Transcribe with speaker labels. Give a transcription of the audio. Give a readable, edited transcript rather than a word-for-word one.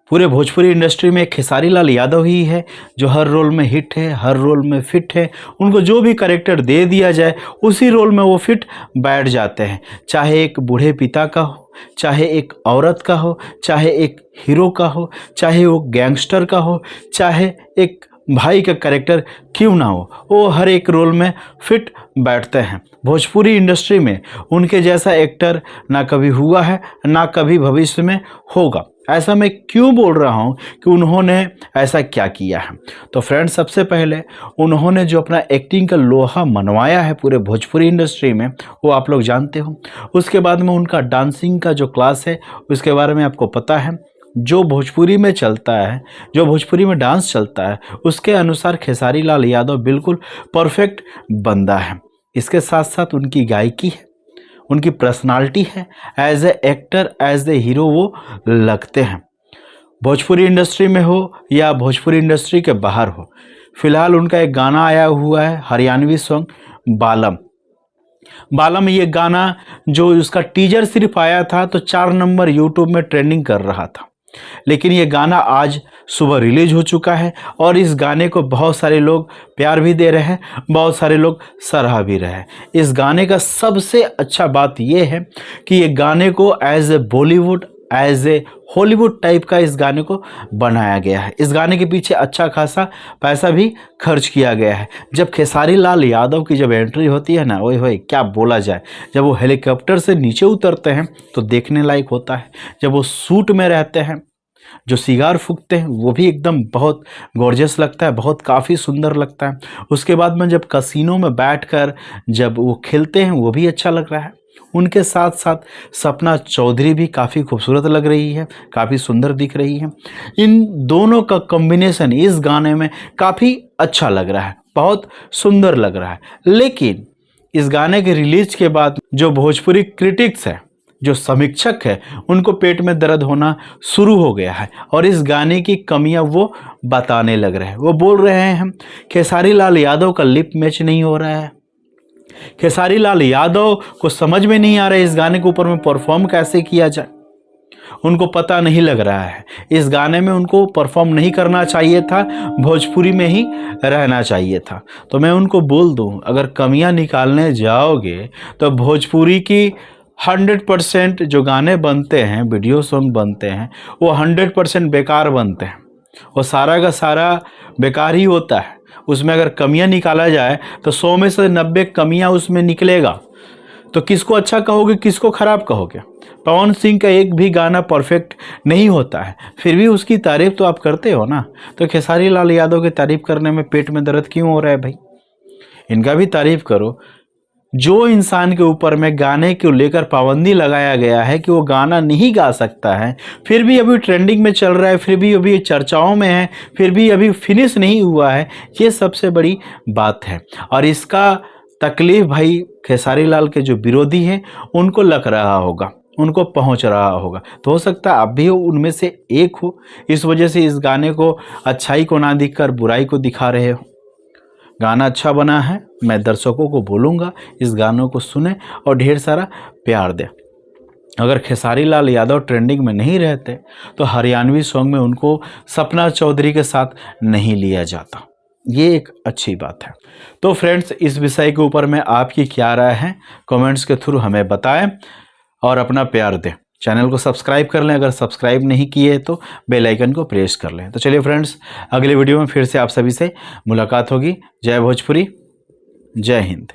Speaker 1: पूरे भोजपुरी इंडस्ट्री में खेसारी लाल यादव ही है जो हर रोल में हिट है, हर रोल में फिट है। उनको जो भी कैरेक्टर दे दिया जाए उसी रोल में वो फिट बैठ जाते हैं। चाहे एक बूढ़े पिता का हो, चाहे एक औरत का हो, चाहे एक हीरो का हो, चाहे वो गैंगस्टर का हो, चाहे एक भाई का कैरेक्टर क्यों ना हो, वो हर एक रोल में फिट बैठते हैं। भोजपुरी इंडस्ट्री में उनके जैसा एक्टर ना कभी हुआ है, ना कभी भविष्य में होगा। ऐसा मैं क्यों बोल रहा हूँ कि उन्होंने ऐसा क्या किया है। तो फ्रेंड्स, सबसे पहले उन्होंने जो अपना एक्टिंग का लोहा मनवाया है पूरे भोजपुरी इंडस्ट्री में, वो आप लोग जानते हो। उसके बाद में उनका डांसिंग का जो क्लास है उसके बारे में आपको पता है। जो भोजपुरी में चलता है, जो भोजपुरी में डांस चलता है, उसके अनुसार खेसारी लाल यादव बिल्कुल परफेक्ट बंदा है। इसके साथ साथ उनकी गायकी है, उनकी पर्सनालिटी है, as a actor, as a hero वो लगते हैं। भोजपुरी इंडस्ट्री में हो या भोजपुरी इंडस्ट्री के बाहर हो, फिलहाल उनका एक गाना आया हुआ है, हरियाणवी सॉन्ग बालम। बालम ये गाना जो उसका टीजर सिर्फ आया था तो 4 नंबर यूट्यूब में ट्रेंडिंग कर रहा था, लेकिन ये गाना आज सुबह रिलीज हो चुका है और इस गाने को बहुत सारे लोग प्यार भी दे रहे हैं, बहुत सारे लोग सराह भी रहे हैं। इस गाने का सबसे अच्छा बात ये है कि ये गाने को as a Bollywood, as a Hollywood type का इस गाने को बनाया गया है। इस गाने के पीछे अच्छा खासा पैसा भी खर्च किया गया है। जब खेसारी लाल यादव की जब एंट्री होती है ना, ओए होए क्या बोला जाए। जब वो हेलीकॉप्टर से नीचे उतरते हैं तो देखने लायक होता है। जब वो सूट में रहते हैं, जो सिगार फूकते हैं, वो भी एकदम बहुत गॉर्जियस लगता है, बहुत काफ़ी सुंदर लगता है। उसके बाद में जब कसिनो में बैठकर जब वो खेलते हैं वो भी अच्छा लग रहा है। उनके साथ साथ सपना चौधरी भी काफ़ी खूबसूरत लग रही है, काफ़ी सुंदर दिख रही है। इन दोनों का कॉम्बिनेशन इस गाने में काफ़ी अच्छा लग रहा है, बहुत सुंदर लग रहा है। लेकिन इस गाने के रिलीज के बाद जो भोजपुरी क्रिटिक्स है, जो समीक्षक है, उनको पेट में दर्द होना शुरू हो गया है और इस गाने की कमियां वो बताने लग रहे हैं। वो बोल रहे हैं खेसारी लाल यादव का लिप मैच नहीं हो रहा है, खेसारी लाल यादव को समझ में नहीं आ रहा है इस गाने के ऊपर में परफॉर्म कैसे किया जाए। उनको पता नहीं लग रहा है, इस गाने में उनको परफॉर्म नहीं करना चाहिए था, भोजपुरी में ही रहना चाहिए था। तो मैं उनको बोल दूं, अगर कमियां निकालने जाओगे तो भोजपुरी की 100% जो गाने बनते हैं, वीडियो सॉन्ग बनते हैं, वो 100% बेकार बनते हैं। वो सारा का सारा बेकार ही होता है। उसमें अगर कमियां निकाला जाए तो 100 में से 90 कमियां उसमें निकलेगा। तो किसको अच्छा कहोगे, किसको खराब कहोगे। पवन सिंह का एक भी गाना परफेक्ट नहीं होता है, फिर भी उसकी तारीफ तो आप करते हो ना। तो खेसारी लाल यादव की तारीफ करने में पेट में दर्द क्यों हो रहा है भाई। इनका भी तारीफ करो। जो इंसान के ऊपर में गाने को लेकर पाबंदी लगाया गया है कि वो गाना नहीं गा सकता है, फिर भी अभी ट्रेंडिंग में चल रहा है, फिर भी अभी चर्चाओं में है, फिर भी अभी फिनिश नहीं हुआ है, ये सबसे बड़ी बात है। और इसका तकलीफ भाई खेसारी लाल के जो विरोधी हैं उनको लग रहा होगा, उनको पहुंच रहा होगा। तो हो सकता है आप भी उनमें से एक हो, इस वजह से इस गाने को अच्छाई को ना दिखकर बुराई को दिखा रहे हो। गाना अच्छा बना है, मैं दर्शकों को बोलूँगा इस गानों को सुने और ढेर सारा प्यार दें। अगर खेसारी लाल यादव ट्रेंडिंग में नहीं रहते तो हरियाणवी सॉन्ग में उनको सपना चौधरी के साथ नहीं लिया जाता। ये एक अच्छी बात है। तो फ्रेंड्स, इस विषय के ऊपर में आपकी क्या राय है, कमेंट्स के थ्रू हमें बताएं और अपना प्यार दें। चैनल को सब्सक्राइब कर लें, अगर सब्सक्राइब नहीं किए तो बेल आइकन को प्रेस कर लें। तो चलिए फ्रेंड्स, अगले वीडियो में फिर से आप सभी से मुलाकात होगी। जय भोजपुरी, जय हिंद।